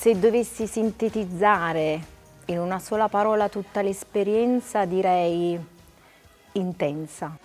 Se dovessi sintetizzare in una sola parola tutta l'esperienza, direi intensa.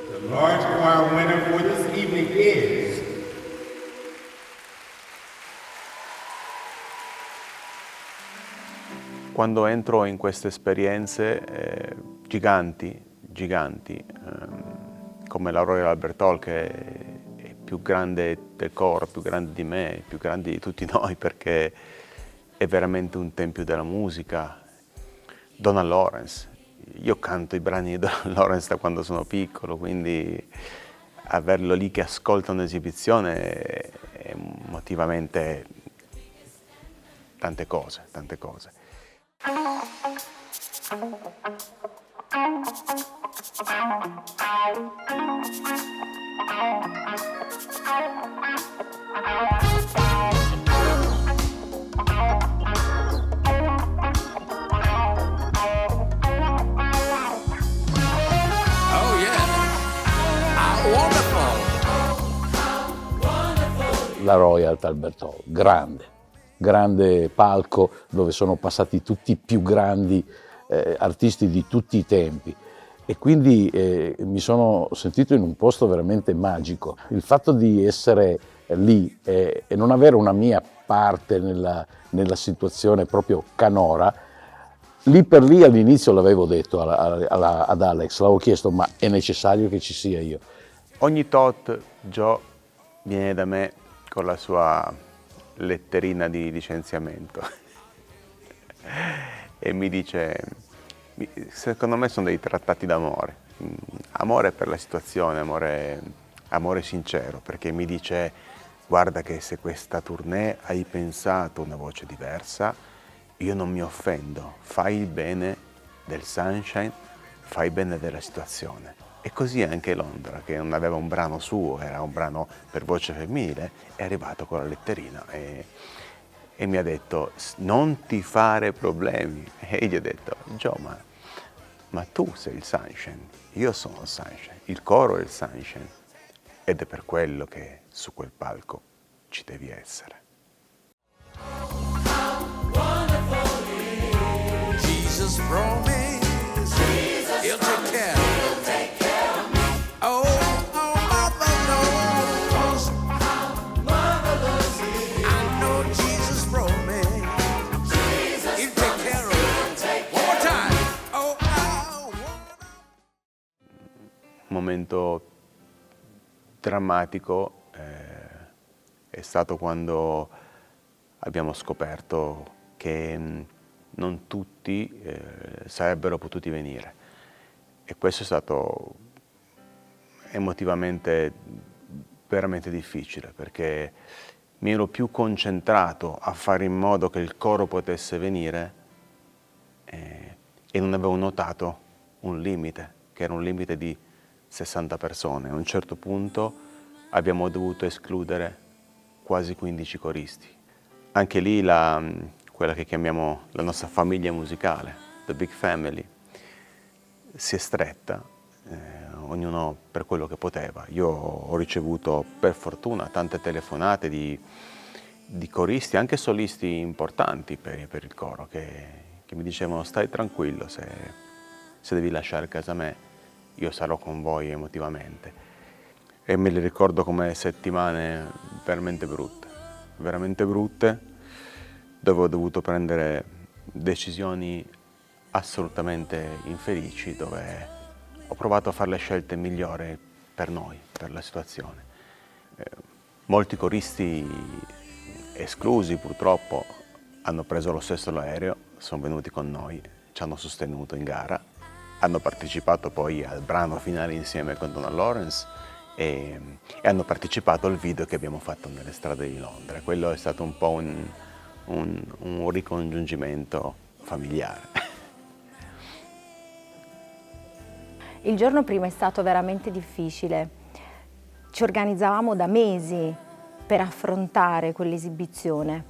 The large choir winner for this evening is Quando entro in queste esperienze giganti, come la Royal Albert Hall, che è più grande del coro, più grande di me, più grande di tutti noi, perché è veramente un tempio della musica. Donald Lawrence, io canto i brani di Donald Lawrence da quando sono piccolo, quindi averlo lì che ascolta un'esibizione è emotivamente tante cose. La Royal Albert Hall, grande palco dove sono passati tutti i più grandi artisti di tutti i tempi e quindi mi sono sentito in un posto veramente magico. Il fatto di essere lì e non avere una mia parte nella situazione proprio canora, lì per lì all'inizio l'avevo detto ad Alex, l'avevo chiesto ma è necessario che ci sia io? Ogni tot Joe viene da me con la sua letterina di licenziamento e mi dice, secondo me sono dei trattati d'amore, amore per la situazione, amore sincero, perché mi dice guarda che se questa tournée hai pensato una voce diversa, io non mi offendo, fai il bene del Sunshine, fai il bene della situazione. E così anche Londra, che non aveva un brano suo, era un brano per voce femminile, è arrivato con la letterina e mi ha detto non ti fare problemi. E io gli ho detto Joe, ma tu sei il Sunshine, io sono il Sunshine, il coro è il Sunshine ed è per quello che su quel palco ci devi essere. Jesus promised he'll take care of me. Oh, mother knows how marvelous he is. I know Jesus promised he'll take care of me. One more time. Un momento drammatico è stato quando abbiamo scoperto che non tutti sarebbero potuti venire e questo è stato emotivamente veramente difficile perché mi ero più concentrato a fare in modo che il coro potesse venire e non avevo notato un limite, che era un limite di 60 persone. A un certo punto abbiamo dovuto escludere quasi 15 coristi. Anche lì quella che chiamiamo la nostra famiglia musicale, the big family, si è stretta, ognuno per quello che poteva. Io ho ricevuto per fortuna tante telefonate di coristi, anche solisti importanti per il coro, che mi dicevano stai tranquillo, se devi lasciare casa me, io sarò con voi emotivamente. E me le ricordo come settimane veramente brutte, dove ho dovuto prendere decisioni assolutamente infelici, dove ho provato a fare le scelte migliori per noi, per la situazione. Molti coristi esclusi purtroppo hanno preso lo stesso l'aereo, sono venuti con noi, ci hanno sostenuto in gara, hanno partecipato poi al brano finale insieme con Donald Lawrence e hanno partecipato al video che abbiamo fatto nelle strade di Londra. Quello è stato un po' un ricongiungimento familiare. Il giorno prima è stato veramente difficile. Ci organizzavamo da mesi per affrontare quell'esibizione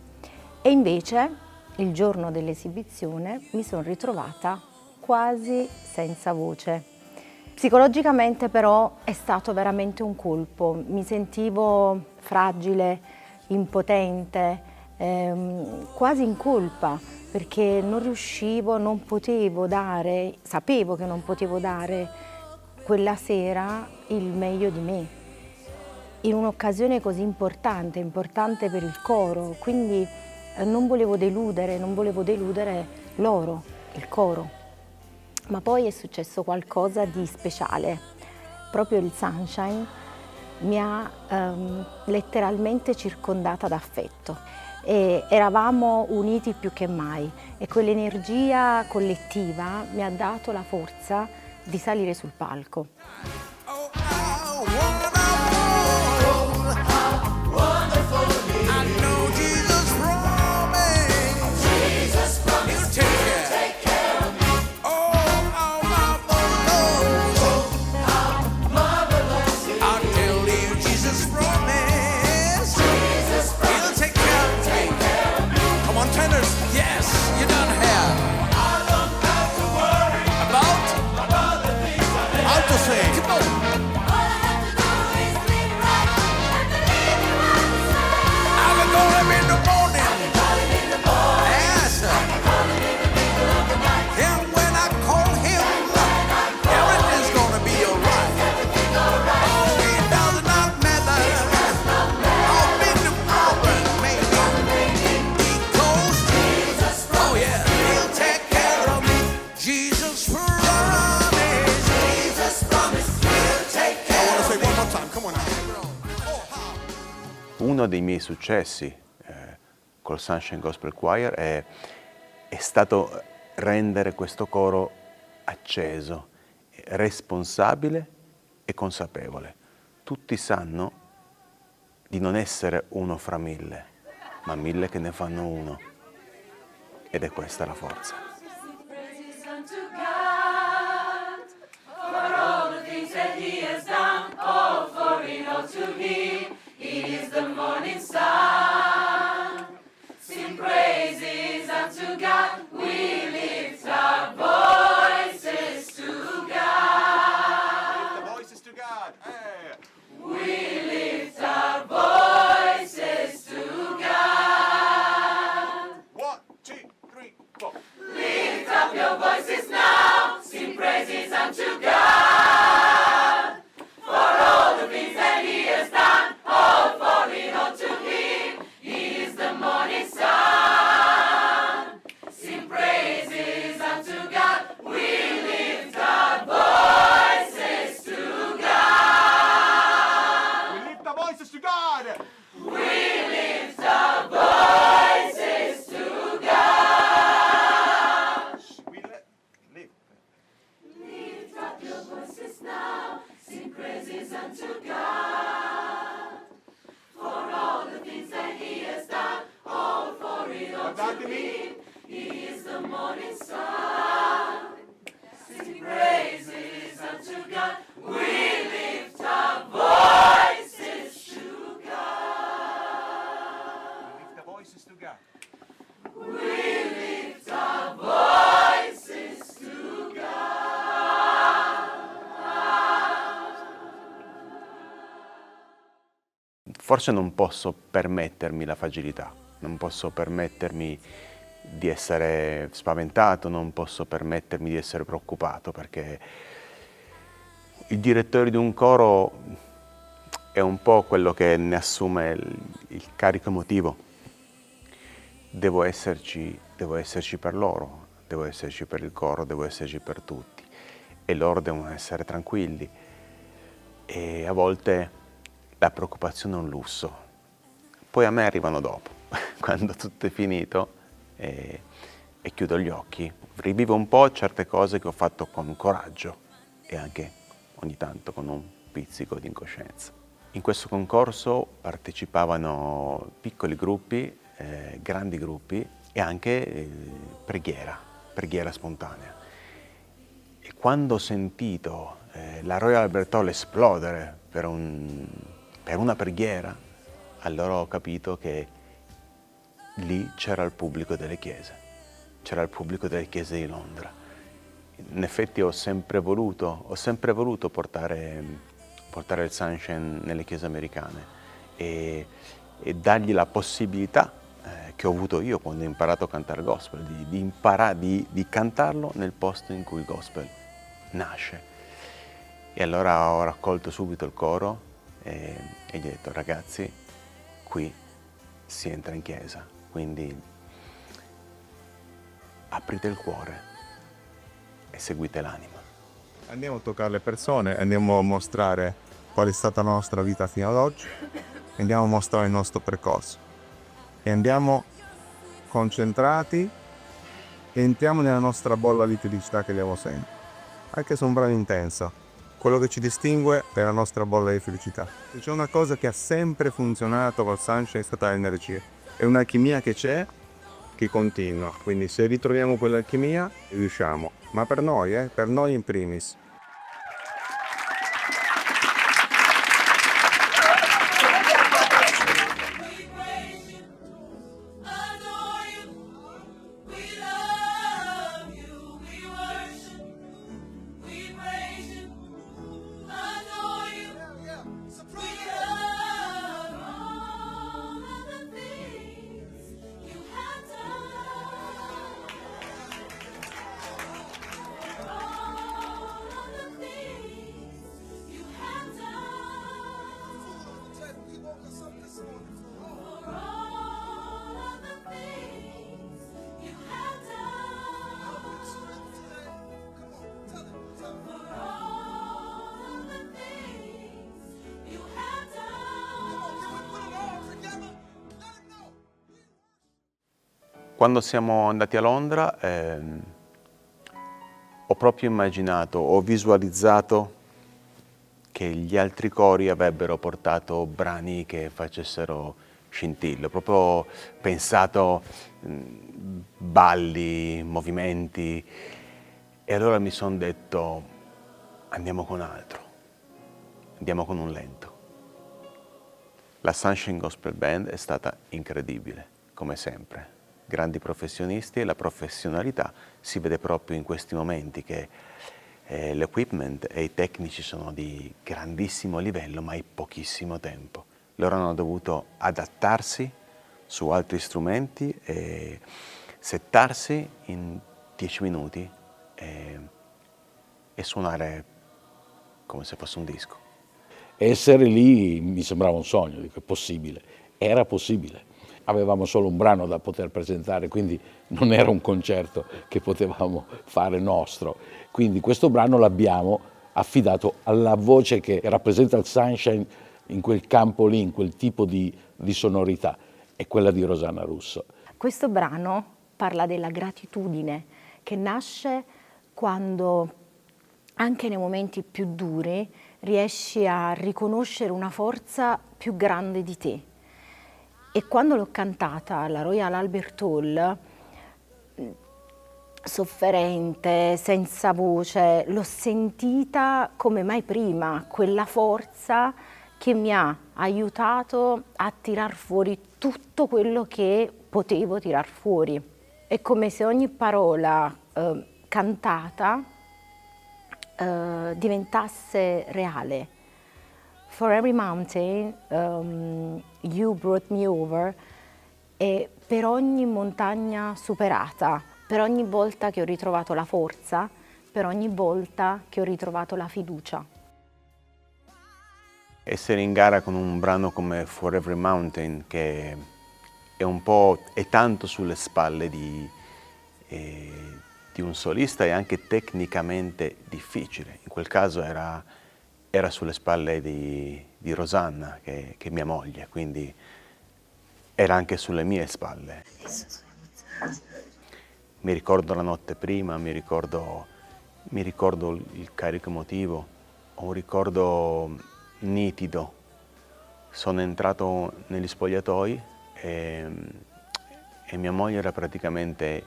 e invece il giorno dell'esibizione mi sono ritrovata quasi senza voce. Psicologicamente però è stato veramente un colpo, mi sentivo fragile, impotente, quasi in colpa, perché non riuscivo, non potevo dare, sapevo che non potevo dare quella sera il meglio di me, in un'occasione così importante per il coro, quindi non volevo deludere loro, il coro. Ma poi è successo qualcosa di speciale, proprio il Sunshine mi ha letteralmente circondata d'affetto e eravamo uniti più che mai e quell'energia collettiva mi ha dato la forza di salire sul palco. Oh, how wonderful I know Jesus promised He'll take care of me. Oh, how marvelous I'll tell you Jesus promised He'll take care of me. Come on, tenors, yes, you don't have about the things I'll just say, come on. I'll call him in the morning. Yes. And when I call him, everything's gonna be alright. Oh, it does not matter how big the problem may be. Because oh yeah, he'll take care of me. Jesus promised, he'll take care of me. I wanna say one more time, come on now. Uno dei miei successi col Sunshine Gospel Choir è stato rendere questo coro acceso, responsabile e consapevole. Tutti sanno di non essere uno fra mille, ma mille che ne fanno uno. Ed è questa la forza. Praises unto God for all the things that He has done, all for it all to Him. He is the morning sun. Sing praises unto God. We lift our voices to God. The voices to God. Hey. We lift our voices to God. 1, 2, 3, 4. Lift up your voices now. Sing praises unto God for all the things that He has done. All for it all to Him. He is the morning sun. Sing praises unto God. We lift our voices to God. We lift the voices to God. We lift our voices to God. We lift. Lift up your voices now, sing praises unto God. For all the things that He has done, all for it all to Him. He is the morning sun. Sing praises unto God. We lift our voices to God. We lift the voices to God. We lift our voices to God. Forse non posso permettermi la fragilità, non posso permettermi di essere spaventato, non posso permettermi di essere preoccupato, perché il direttore di un coro è un po' quello che ne assume il carico emotivo. Devo esserci per loro, devo esserci per il coro, devo esserci per tutti e loro devono essere tranquilli. E a volte la preoccupazione è un lusso. Poi a me arrivano dopo, quando tutto è finito e chiudo gli occhi. Rivivo un po' certe cose che ho fatto con coraggio e anche ogni tanto con un pizzico di incoscienza. In questo concorso partecipavano piccoli gruppi, grandi gruppi e anche preghiera spontanea. E quando ho sentito la Royal Albert Hall esplodere per una preghiera, allora ho capito che lì c'era il pubblico delle chiese, c'era il pubblico delle chiese di Londra. In effetti ho sempre voluto portare il Sunshine nelle chiese americane e dargli la possibilità che ho avuto io quando ho imparato a cantare gospel, di cantarlo nel posto in cui il gospel nasce. E allora ho raccolto subito il coro e gli ho detto: ragazzi, qui si entra in chiesa, quindi aprite il cuore e seguite l'anima. Andiamo a toccare le persone, andiamo a mostrare qual è stata la nostra vita fino ad oggi, andiamo a mostrare il nostro percorso e andiamo concentrati e entriamo nella nostra bolla di felicità che abbiamo sempre. Anche se un brano intenso, quello che ci distingue è la nostra bolla di felicità. Se c'è una cosa che ha sempre funzionato col Sunshine è stata l'energia. È un'alchimia che c'è, che continua. Quindi se ritroviamo quell'alchimia, riusciamo. Ma per noi in primis. Quando siamo andati a Londra ho proprio immaginato, ho visualizzato che gli altri cori avrebbero portato brani che facessero scintille, ho proprio pensato balli, movimenti, e allora mi sono detto: andiamo con altro, andiamo con un lento. La Sunshine Gospel Band è stata incredibile, come sempre. Grandi professionisti, e la professionalità si vede proprio in questi momenti che l'equipment e i tecnici sono di grandissimo livello ma in pochissimo tempo. Loro hanno dovuto adattarsi su altri strumenti e settarsi in 10 minuti e suonare come se fosse un disco. Essere lì mi sembrava un sogno, dico, è possibile, era possibile. Avevamo solo un brano da poter presentare, quindi non era un concerto che potevamo fare nostro. Quindi questo brano l'abbiamo affidato alla voce che rappresenta il Sunshine in quel campo lì, in quel tipo di sonorità, è quella di Rosanna Russo. Questo brano parla della gratitudine che nasce quando, anche nei momenti più duri, riesci a riconoscere una forza più grande di te. E quando l'ho cantata alla Royal Albert Hall, sofferente, senza voce, l'ho sentita come mai prima, quella forza che mi ha aiutato a tirar fuori tutto quello che potevo tirar fuori. È come se ogni parola cantata diventasse reale. For every mountain you brought me over, e per ogni montagna superata, per ogni volta che ho ritrovato la forza, per ogni volta che ho ritrovato la fiducia. Essere in gara con un brano come For Every Mountain, che è tanto sulle spalle di un solista, e anche tecnicamente difficile. In quel caso era sulle spalle di Rosanna, che è mia moglie, quindi era anche sulle mie spalle. Mi ricordo la notte prima, mi ricordo il carico emotivo, ho un ricordo nitido. Sono entrato negli spogliatoi e mia moglie era praticamente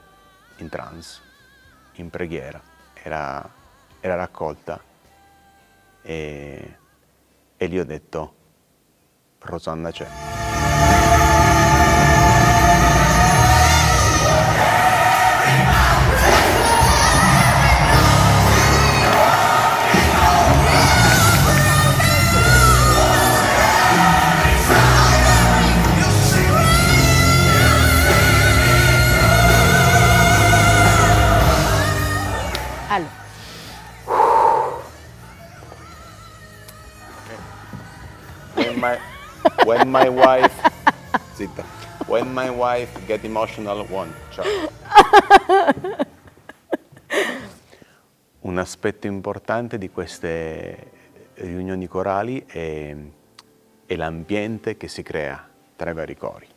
in trance, in preghiera, era raccolta e gli ho detto, Rosanna c'è. Allora, When my wife, zitta, when my wife get emotional, one, ciao. Un aspetto importante di queste riunioni corali è l'ambiente che si crea tra i vari cori,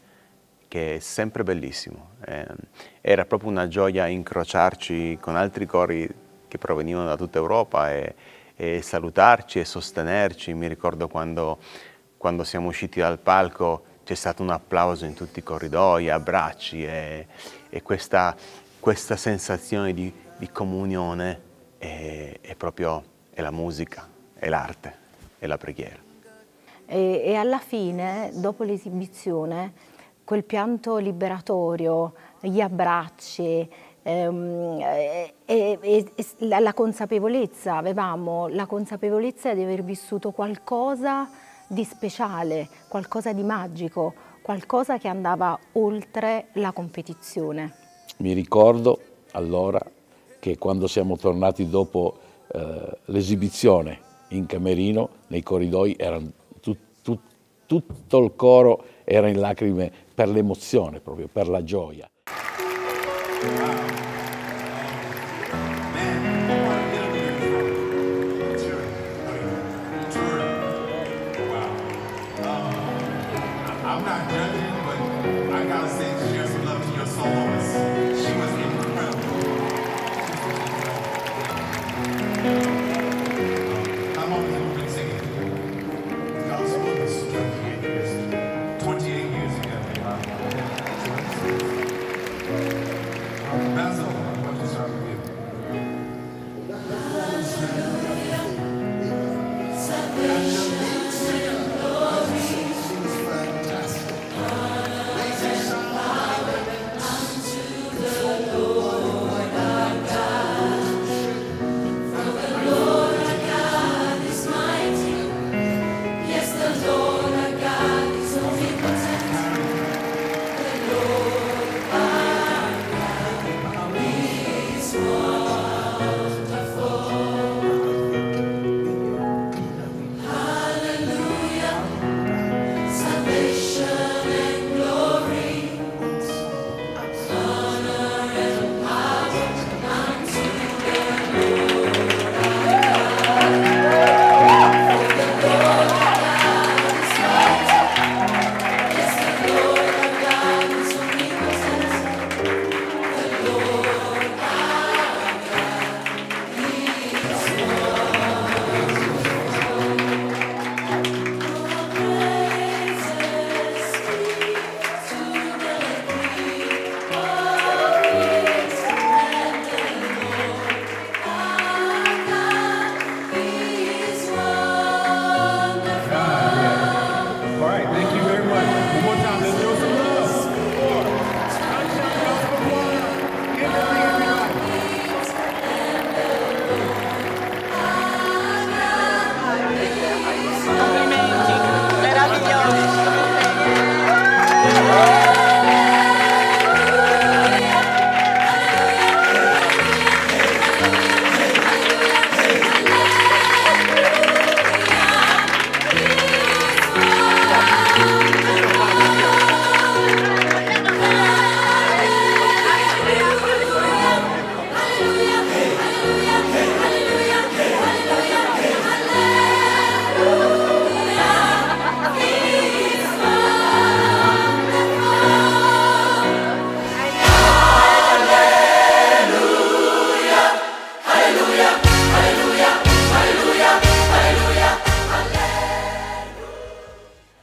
che è sempre bellissimo. Era proprio una gioia incrociarci con altri cori che provenivano da tutta Europa e salutarci e sostenerci. Mi ricordo quando siamo usciti dal palco c'è stato un applauso in tutti i corridoi, abbracci e questa sensazione di comunione è proprio la musica, è l'arte, è la preghiera. e alla fine, dopo l'esibizione, quel pianto liberatorio, gli abbracci, la consapevolezza, avevamo la consapevolezza di aver vissuto qualcosa di speciale, qualcosa di magico, qualcosa che andava oltre la competizione. Mi ricordo allora che quando siamo tornati dopo l'esibizione in camerino, nei corridoi, tutto il coro era in lacrime per l'emozione, proprio per la gioia. I'm not judging, but I gotta say, share some love to your soloist. She was incredible. How long have you been singing? Gospel is 28 years. 28 years ago. Basil, why don't you start with you? All right, thank you very much. One more time, let's throw some love for Sunshine Gospel Choir. Give it to everybody.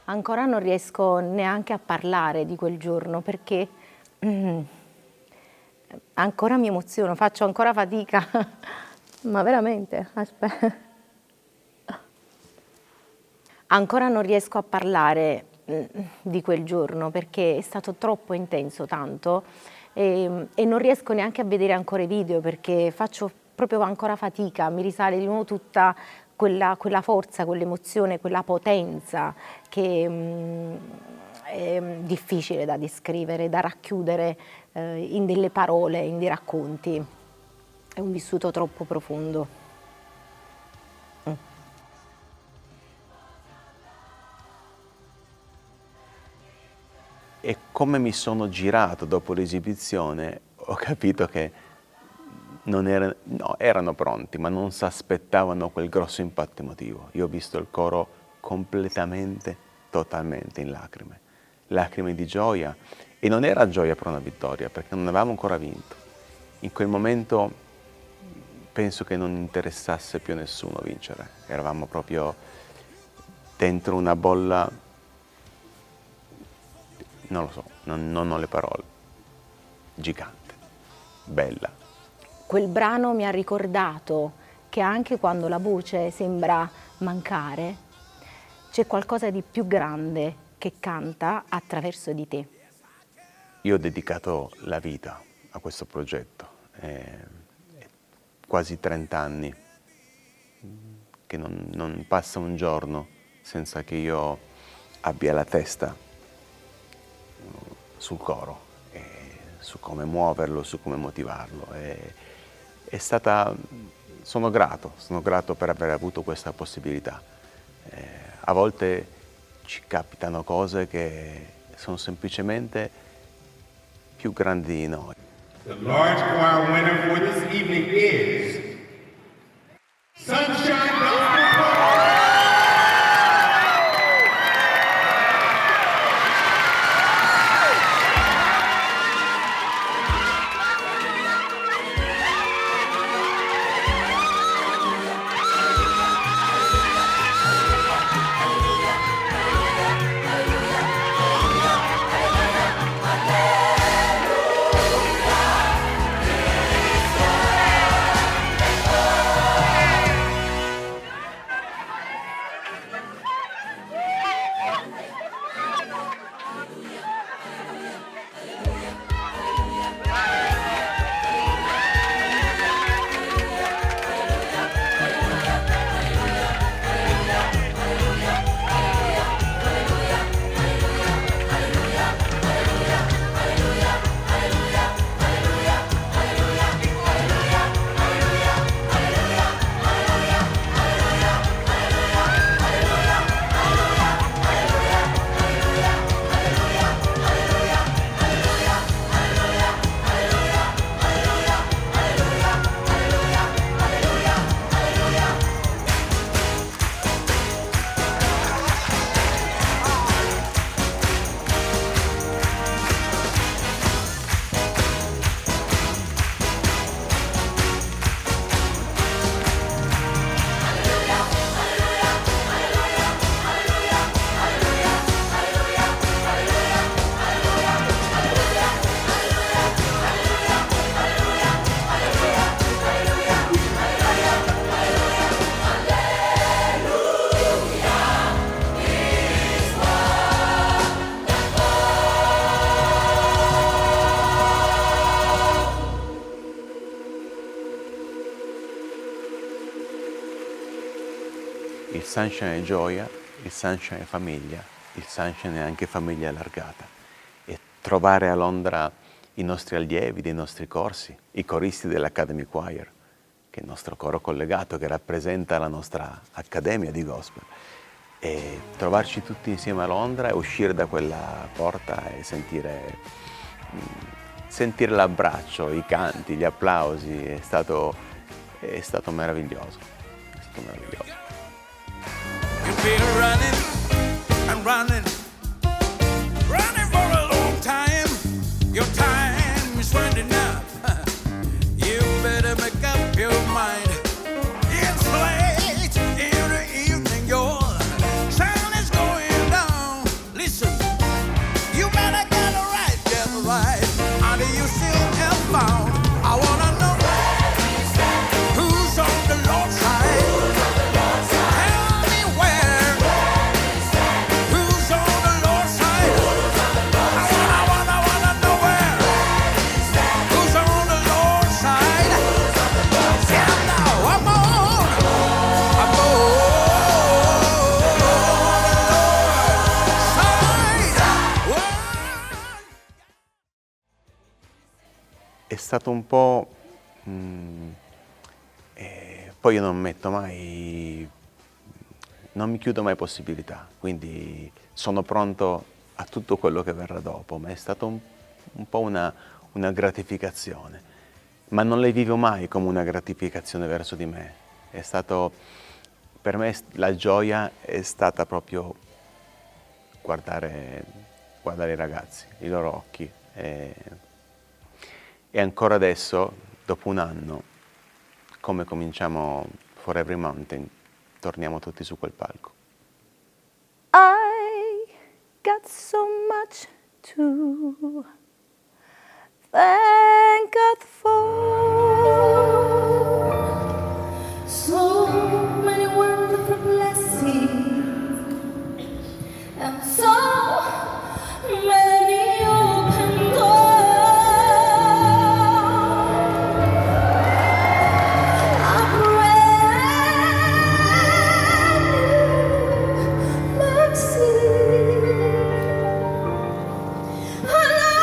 Ancora non riesco neanche a parlare di quel giorno perché ancora mi emoziono, faccio ancora fatica, ma veramente, aspetta. Ancora non riesco a parlare di quel giorno perché è stato troppo intenso, tanto, e non riesco neanche a vedere ancora i video perché faccio proprio ancora fatica, mi risale di nuovo tutta quella forza, quell'emozione, quella potenza che è difficile da descrivere, da racchiudere in delle parole, in dei racconti. È un vissuto troppo profondo. E come mi sono girato dopo l'esibizione ho capito che erano pronti, ma non si aspettavano quel grosso impatto emotivo. Io ho visto il coro completamente, totalmente in lacrime di gioia, e non era gioia per una vittoria, perché non avevamo ancora vinto. In quel momento penso che non interessasse più a nessuno vincere, eravamo proprio dentro una bolla, non lo so, non ho le parole, gigante, bella. Quel brano mi ha ricordato che anche quando la voce sembra mancare, c'è qualcosa di più grande che canta attraverso di te. Io ho dedicato la vita a questo progetto, quasi 30 anni, che non passa un giorno senza che io abbia la testa sul coro, su come muoverlo, su come motivarlo. Sono grato per aver avuto questa possibilità. A volte ci capitano cose che sono semplicemente più grandi di noi. The large choir winner for this evening is Sunshine Gospel Choir. Il Sunshine è gioia, il Sunshine è famiglia, il Sunshine è anche famiglia allargata. E trovare a Londra i nostri allievi dei nostri corsi, i coristi dell'Academy Choir, che è il nostro coro collegato, che rappresenta la nostra accademia di gospel, e trovarci tutti insieme a Londra e uscire da quella porta e sentire l'abbraccio, i canti, gli applausi, è stato meraviglioso. È stato meraviglioso. You've been running and running for a long time. Your time is running out. You better make up your mind. It's late in the evening, your sun is going down. Listen, you better get right. How do you still have found? I wanna know who's on the Lord's side. Tell me where stato un po'... poi io non mi chiudo mai possibilità, quindi sono pronto a tutto quello che verrà dopo, ma è stato un po' una gratificazione, ma non le vivo mai come una gratificazione verso di me. È stato, per me la gioia è stata proprio guardare i ragazzi, i loro occhi. E ancora adesso, dopo un anno, come cominciamo For Every Mountain, torniamo tutti su quel palco. I got so much to thank God for. So many wonderful blessings and so many open doors. I pray mercy. I love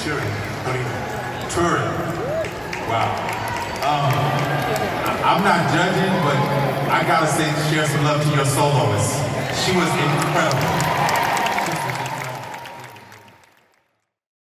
Shuri, honey, Turi. Wow. I'm not judging, but I gotta say, share some love to your soloist. She was incredible.